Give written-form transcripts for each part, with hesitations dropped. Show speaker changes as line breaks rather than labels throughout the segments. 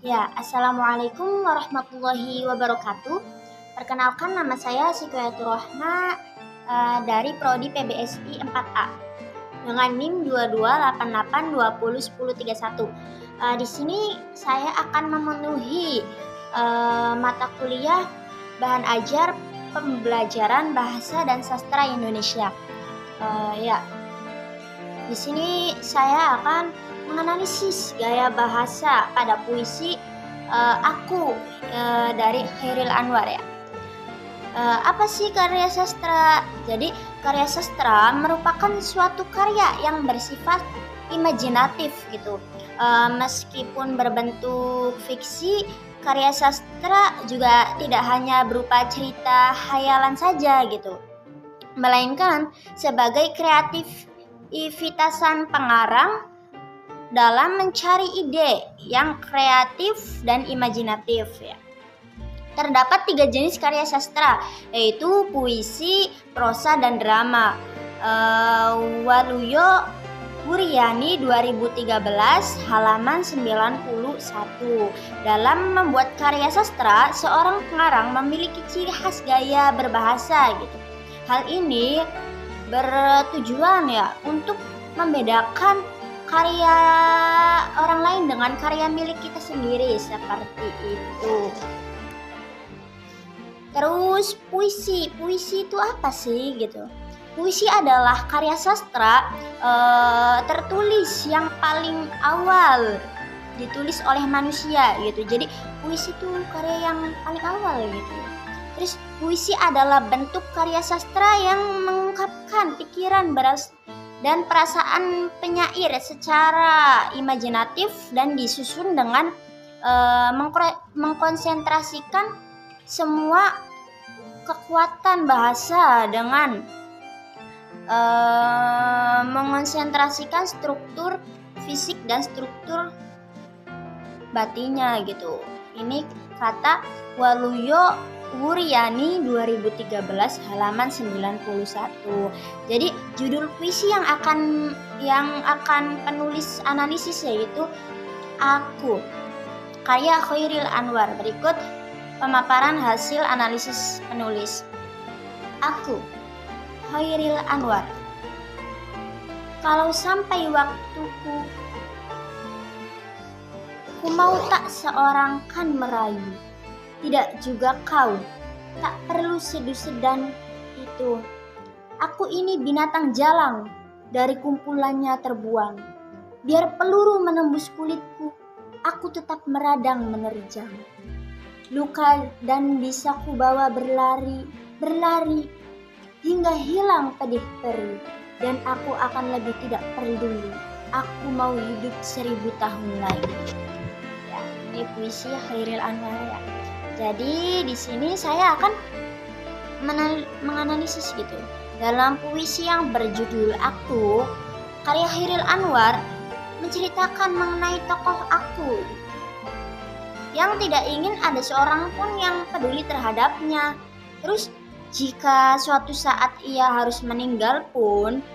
Ya, Assalamualaikum warahmatullahi wabarakatuh. Perkenalkan, nama saya Sikoyatur Rohma dari Prodi PBSI 4A dengan NIM 2288201031. Di sini saya akan memenuhi mata kuliah bahan ajar pembelajaran bahasa dan sastra Indonesia. Ya, di sini saya akan menganalisis gaya bahasa pada puisi Aku dari Chairil Anwar ya. Apa sih karya sastra? Jadi karya sastra merupakan suatu karya yang bersifat imajinatif gitu. Meskipun berbentuk fiksi, karya sastra juga tidak hanya berupa cerita khayalan saja gitu, melainkan sebagai kreativitasan pengarang dalam mencari ide yang kreatif dan imajinatif ya. Terdapat 3 jenis karya sastra, yaitu puisi, prosa, dan drama. Waluyo Wuryani 2013 halaman 91. Dalam membuat karya sastra, seorang pengarang memiliki ciri khas gaya berbahasa gitu. Hal ini bertujuan ya untuk membedakan karya orang lain dengan karya milik kita sendiri, seperti itu. Terus puisi itu apa sih gitu? Puisi adalah karya sastra tertulis yang paling awal ditulis oleh manusia gitu. Jadi puisi itu karya yang paling awal gitu. Terus puisi adalah bentuk karya sastra yang mengungkapkan pikiran dan perasaan penyair secara imajinatif dan disusun dengan mengkonsentrasikan semua kekuatan bahasa dengan mengonsentrasikan struktur fisik dan struktur batinnya gitu. Ini kata Waluyo Wuryani 2013 halaman 91. Jadi judul puisi yang akan penulis analisis yaitu Aku, karya Chairil Anwar. Berikut pemaparan hasil analisis penulis. Aku, Chairil Anwar. Kalau sampai waktuku, ku mau tak seorang kan merayu, tidak juga kau, tak perlu sedu-sedan itu. Aku ini binatang jalang, dari kumpulannya terbuang. Biar peluru menembus kulitku, aku tetap meradang menerjang. Luka dan bisa ku bawa berlari, hingga hilang pedih perih. Dan aku akan lebih tidak peduli. Aku mau hidup 1000 tahun lagi. Ya, ini puisi Chairil Anwar ya. Jadi di sini saya akan menganalisis gitu. Dalam puisi yang berjudul Aku, karya Chairil Anwar menceritakan mengenai tokoh Aku yang tidak ingin ada seorang pun yang peduli terhadapnya. Terus jika suatu saat ia harus meninggal pun,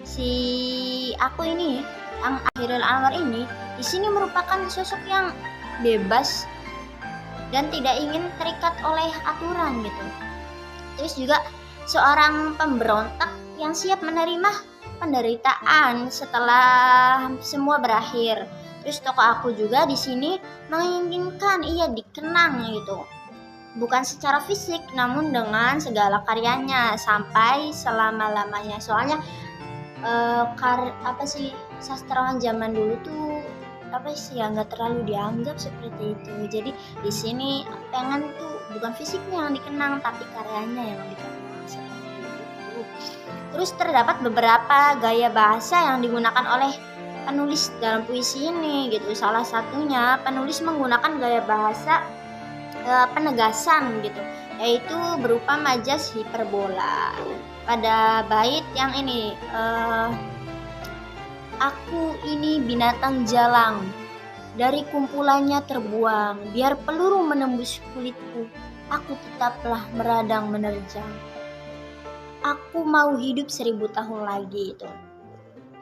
si Aku ini, yang Chairil Anwar ini, di sini merupakan sosok yang bebas dan tidak ingin terikat oleh aturan gitu. Terus juga seorang pemberontak yang siap menerima penderitaan setelah semua berakhir. Terus tokoh Aku juga di sini menginginkan ia dikenang gitu, bukan secara fisik namun dengan segala karyanya sampai selama-lamanya. Soalnya sastrawan zaman dulu tuh nggak terlalu dianggap seperti itu. Jadi di sini pengen tuh bukan fisiknya yang dikenang tapi karyanya yang dikenang, seperti itu. Terus terdapat beberapa gaya bahasa yang digunakan oleh penulis dalam puisi ini gitu. Salah satunya penulis menggunakan gaya bahasa penegasan gitu, yaitu berupa majas hiperbola. Pada bait yang ini, Aku ini binatang jalang, dari kumpulannya terbuang. Biar peluru menembus kulitku, aku tetaplah meradang menerjang. Aku mau hidup 1000 tahun lagi itu.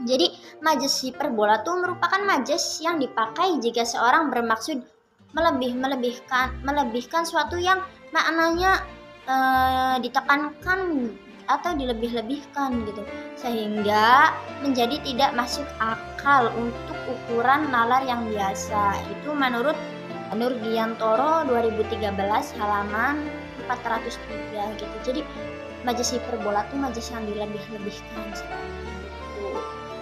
Jadi majas hiperbola itu merupakan majas yang dipakai jika seorang bermaksud melebihkan suatu yang maknanya ditekankan atau dilebih-lebihkan gitu, sehingga menjadi tidak masuk akal untuk ukuran nalar yang biasa. Itu menurut Nurgiantoro 2013 halaman 403 gitu. Jadi majas hiperbola tuh majas yang dilebih-lebihkan seperti itu.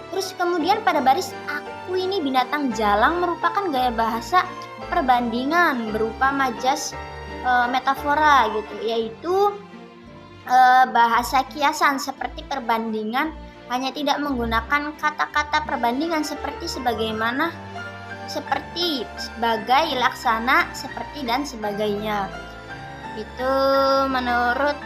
Terus kemudian pada baris aku ini binatang jalang merupakan gaya bahasa perbandingan berupa majas metafora gitu, yaitu bahasa kiasan seperti perbandingan, hanya tidak menggunakan kata-kata perbandingan seperti sebagaimana, seperti, sebagai, laksana, seperti, dan sebagainya. Itu menurut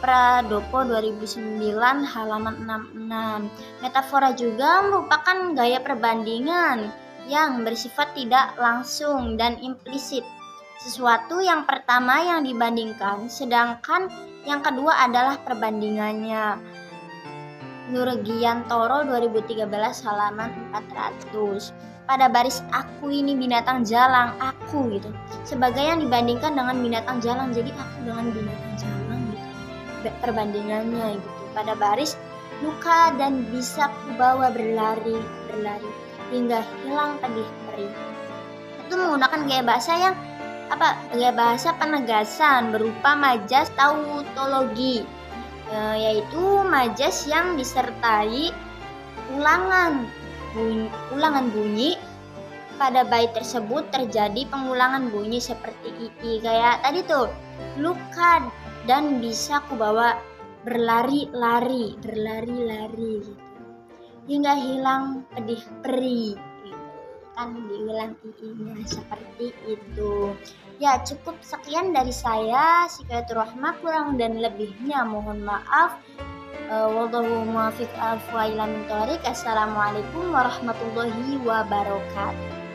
Pradopo 2009 halaman 66. Metafora juga merupakan gaya perbandingan yang bersifat tidak langsung dan implisit. Sesuatu yang pertama yang dibandingkan, sedangkan yang kedua adalah perbandingannya. Nurgiantoro 2013 halaman 400. Pada baris aku ini binatang jalang, aku gitu, sebagai yang dibandingkan dengan binatang jalang, jadi aku dengan binatang jalang gitu, perbandingannya gitu. Pada baris luka dan bisa kubawa berlari hingga hilang pedih perih. Itu menggunakan gaya bahasa yang gaya bahasa penegasan berupa majas tautologi, yaitu majas yang disertai ulangan bunyi. Pada bait tersebut terjadi pengulangan bunyi seperti ii, kayak tadi tuh, luka dan bisa kubawa berlari gitu, hingga hilang pedih perih gitu. Kan diulang ii-nya seperti itu. Ya, cukup sekian dari saya. Sikayatur rahmah, kurang dan lebihnya mohon maaf. Wallahu muwaffiq. Assalamualaikum warahmatullahi wabarakatuh.